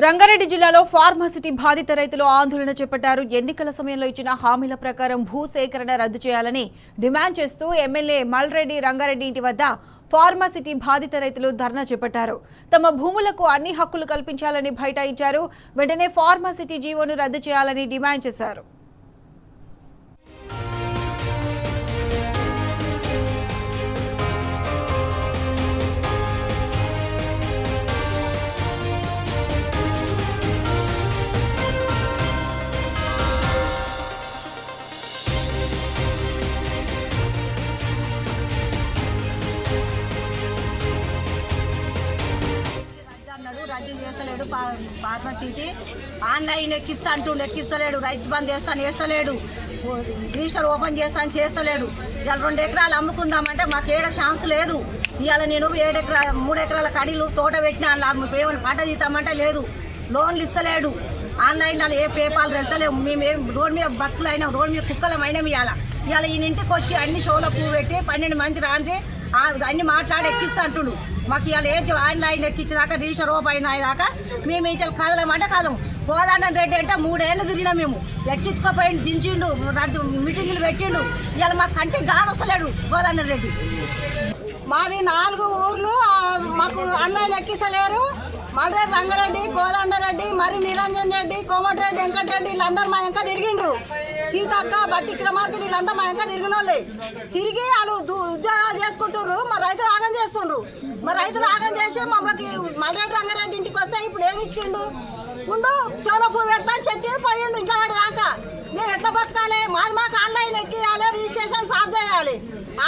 రంగారెడ్డి జిల్లాలో ఫార్మాసిటీ బాధిత రైతులు ఆందోళన చేపట్టారు. ఎన్నికల సమయంలో ఇచ్చిన హామీల ప్రకారం భూసేకరణ రద్దు చేయాలని డిమాండ్ చేస్తూ ఎమ్మెల్యే మల్రెడ్డి రంగారెడ్డి ఇంటి వద్ద ఫార్మాసిటీ బాధిత రైతులు ధర్నా చేపట్టారు. తమ భూములకు అన్ని హక్కులు కల్పించాలని బైఠాయించారు. వెంటనే ఫార్మాసిటీ జీవోను రద్దు చేయాలని డిమాండ్ చేశారు. రద్దు చేస్తలేడు. ఫార్మసీటీ ఆన్లైన్ ఎక్కిస్తలేడు. రైతు బంద్ వేస్తలేడు. Register open చేస్తలేడు. ఇవాళ 2 ఎకరాలు అమ్ముకుందామంటే మాకు ఏడ ఛాన్స్ లేదు. ఇవాళ నేను 3 ఎకరాల కడీలు తోట పెట్టిన పేపర్లు పంట తీస్తామంటే లేదు. లోన్లు ఇస్తలేడు. ఆన్లైన్లో ఏ పేపాలు వెళ్తలేవు. మేము రోడ్ మీద బతుకులైనా రోడ్ మీద కుక్కలమైనా ఇవాళ ఈయన ఇంటికి వచ్చి అన్ని షోలో పువ్వు పెట్టి 12 మంది రాంది అన్ని మాట్లాడి ఎక్కిస్తా అంటుండు. మాకు ఇవాళ ఏ ఆన్లైన్ ఎక్కించినాక రిజిస్టర్ ఓపెన్ అయినాక మేము ఇచ్చే కదలమంటే కదము. కోదండ రెడ్డి అంటే 3 ఏళ్ళు తిరిగినా మేము ఎక్కించుకోపోయిండు, దించిండు, రద్దు మీటింగులు పెట్టిండు. ఇవాళ మా కంటికి గాని వస్తలేడు కోదండ రెడ్డి. మాది 4 ఊర్లు మాకు ఆన్లైన్ ఎక్కిస్తలేరు. మల్రెడ్డి రంగారెడ్డి, కోదండరెడ్డి, మరి నిరంజన్ రెడ్డి, కోమటిరెడ్డి, వెంకటరెడ్డి వీళ్ళందరూ మా వెంక తిరిగిండ్రు. సీతక్క, బట్టి క్రమార్కి వీళ్ళంతా మా వెంక తిరిగిన వాళ్ళే. తిరిగి వాళ్ళు ఉద్యోగాలు చేసుకుంటారు. మా రైతులు ఆగం చేస్తుండ్రు. మరి రైతులు ఆగం చేసి మమ్మల్ని మల్రెడ్డి రంగారెడ్డి ఇంటికి వస్తే ఇప్పుడు ఏమి ఇచ్చిండు? ఉండు చోలో పువ్వు పెడతాను చెట్టు పోయిండు ఇంట్లో వాడు రాక. మేము ఎట్లా బతకాలి? మాకు ఆన్లైన్ ఎక్కియాలి, రిజిస్ట్రేషన్ సాఫ్ చేయాలి.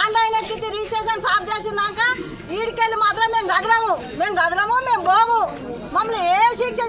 ఆన్లైన్ ఎక్కించి రిజిస్ట్రేషన్ సాఫ్ చేసినాక వీడికెళ్ళి మాత్రం మేము గదలము, మేము పోము. మమ్మల్ని ఏ శిక్ష